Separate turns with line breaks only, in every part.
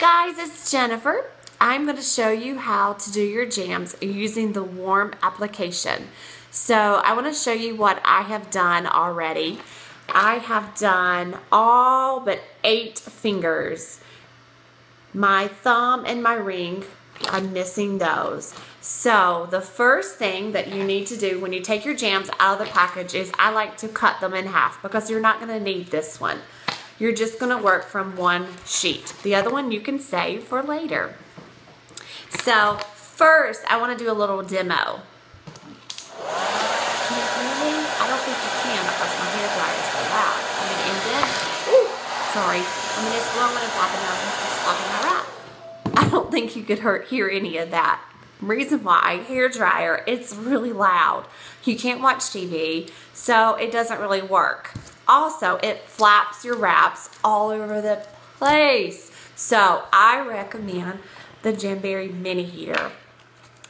Guys, it's Jennifer. I'm going to show you how to do your jams using the warm application. So I want to show you what I have done already. I have done all but 8 fingers. My thumb and my ring, I'm missing those. So the first thing that you need to do when you take your jams out of the package is I like to cut them in half because you're not going to need this one. You're just going to work from one sheet. The other one you can save for later. So first, I want to do a little demo. Can you hear me? I don't think you can because my hair dryer is so loud. And then, ooh, sorry. It's blowing and flapping out. It's flapping my wrap. I don't think you could hear any of that. Reason why, hair dryer, it's really loud. You can't watch TV, so it doesn't really work. Also, it flaps your wraps all over the place. So I recommend the Jamberry mini heater.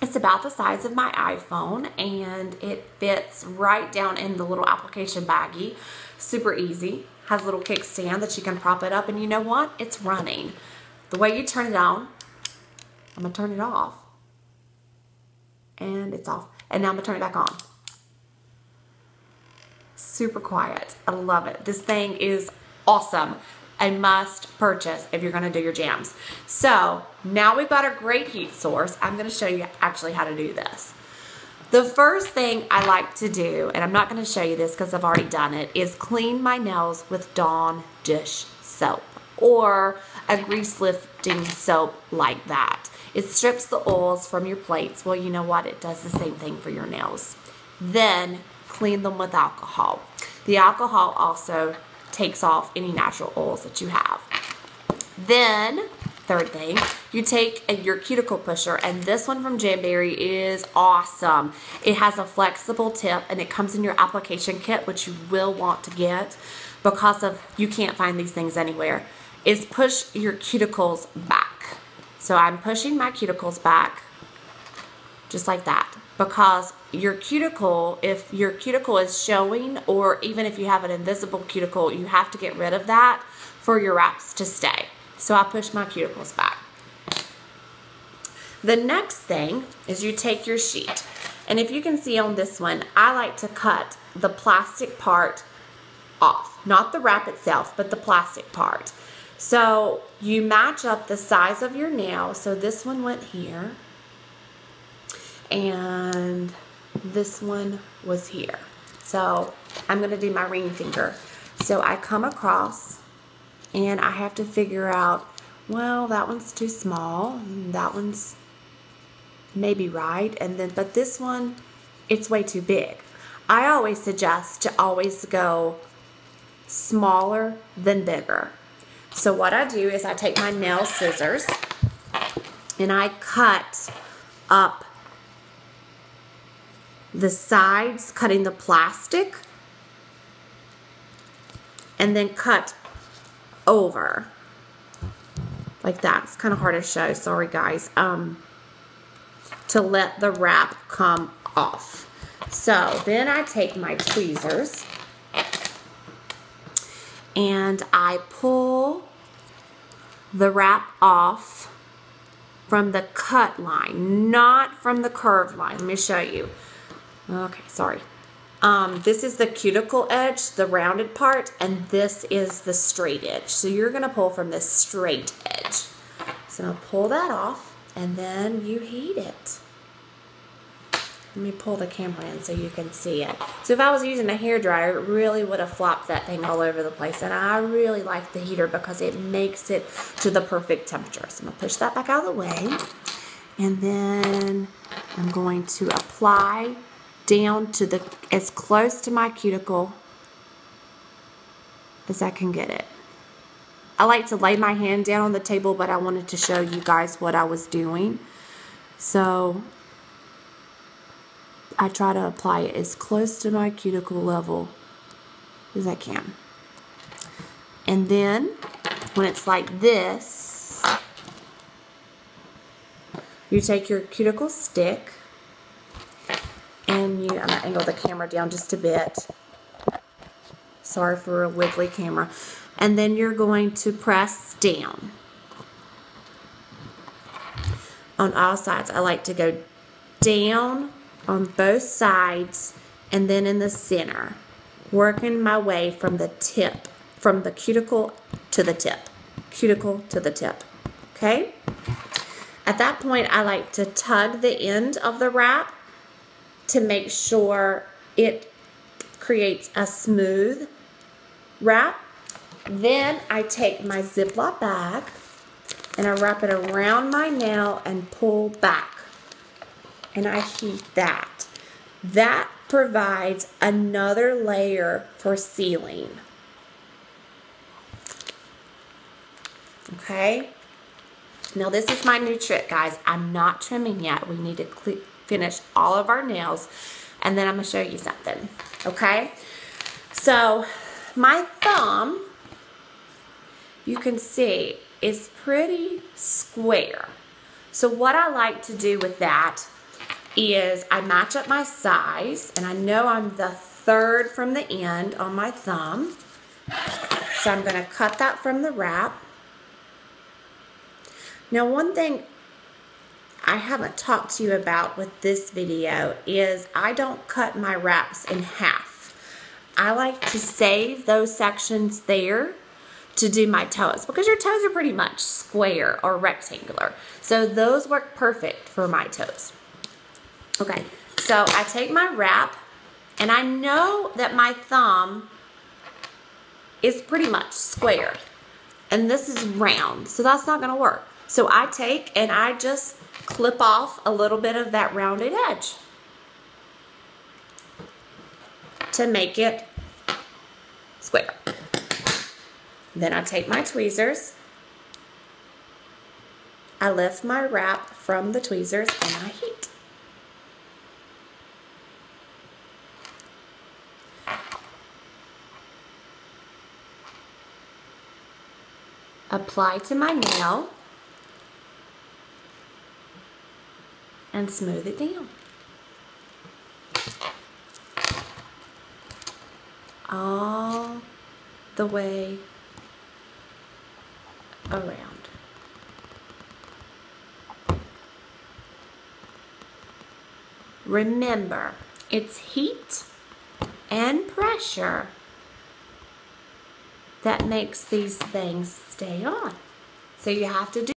It's about the size of my iPhone and it fits right down in the little application baggie. Super easy. Has a little kickstand that you can prop it up, and you know what? It's running. The way you turn it on, I'm gonna turn it off. And it's off. And now I'm gonna turn it back on. Super quiet. I love it. This thing is awesome. A must purchase if you're going to do your jams. So now we've got a great heat source. I'm going to show you actually how to do this. The first thing I like to do, and I'm not going to show you this because I've already done it, is clean my nails with Dawn dish soap or a grease lifting soap like that. It strips the oils from your plates. Well, you know what? It does the same thing for your nails. Then clean them with alcohol. The alcohol also takes off any natural oils that you have. Then, third thing, you take your cuticle pusher, and this one from Jamberry is awesome. It has a flexible tip, and it comes in your application kit, which you will want to get because of you can't find these things anywhere. Is push your cuticles back. So I'm pushing my cuticles back just like that, because your cuticle, if your cuticle is showing, or even if you have an invisible cuticle, you have to get rid of that for your wraps to stay. So I push my cuticles back. The next thing is you take your sheet, and if you can see on this one, I like to cut the plastic part off, not the wrap itself, but the plastic part. So you match up the size of your nail. So this one went here, and this one was here. So I'm going to do my ring finger. So I come across and I have to figure out, well, that one's too small, and that one's maybe right, and then but this one, it's way too big. I always suggest to always go smaller than bigger. So what I do is I take my nail scissors and I cut up the sides, cutting the plastic, and then cut over like that. It's kind of hard to show, sorry guys, to let the wrap come off. So then I take my tweezers and I pull the wrap off from the cut line, not from the curved line. Let me show you. Okay, sorry. This is the cuticle edge, the rounded part, and this is the straight edge. So you're going to pull from the straight edge. So I'll pull that off, and then you heat it. Let me pull the camera in so you can see it. So if I was using a hair dryer, it really would have flopped that thing all over the place. And I really like the heater because it makes it to the perfect temperature. So I'm going to push that back out of the way. And then I'm going to apply down to as close to my cuticle as I can get it. I like to lay my hand down on the table, but I wanted to show you guys what I was doing. So I try to apply it as close to my cuticle level as I can. And then when it's like this, you take your cuticle stick and I'm going to angle the camera down just a bit. Sorry for a wiggly camera. And then you're going to press down. on all sides. I like to go down on both sides and then in the center, working my way from the tip, from the cuticle to the tip, cuticle to the tip, okay? At that point, I like to tug the end of the wrap to make sure it creates a smooth wrap. Then I take my Ziploc bag and I wrap it around my nail and pull back. And I heat that. That provides another layer for sealing. Okay? Now this is my new trick, guys. I'm not trimming yet. We need to finish all of our nails, and then I'm going to show you something. Okay? So my thumb, you can see, is pretty square. So what I like to do with that is I match up my size, and I know I'm the third from the end on my thumb. So I'm going to cut that from the wrap. Now one thing I haven't talked to you about with this video is I don't cut my wraps in half. I like to save those sections there to do my toes, because your toes are pretty much square or rectangular. So those work perfect for my toes. Okay, so I take my wrap, and I know that my thumb is pretty much square, and this is round, so that's not gonna work. So I take and I just clip off a little bit of that rounded edge to make it square. Then I take my tweezers, I lift my wrap from the tweezers, and I heat. Apply to my nail and smooth it down. All the way around. Remember, it's heat and pressure that makes these things stay on. So you have to do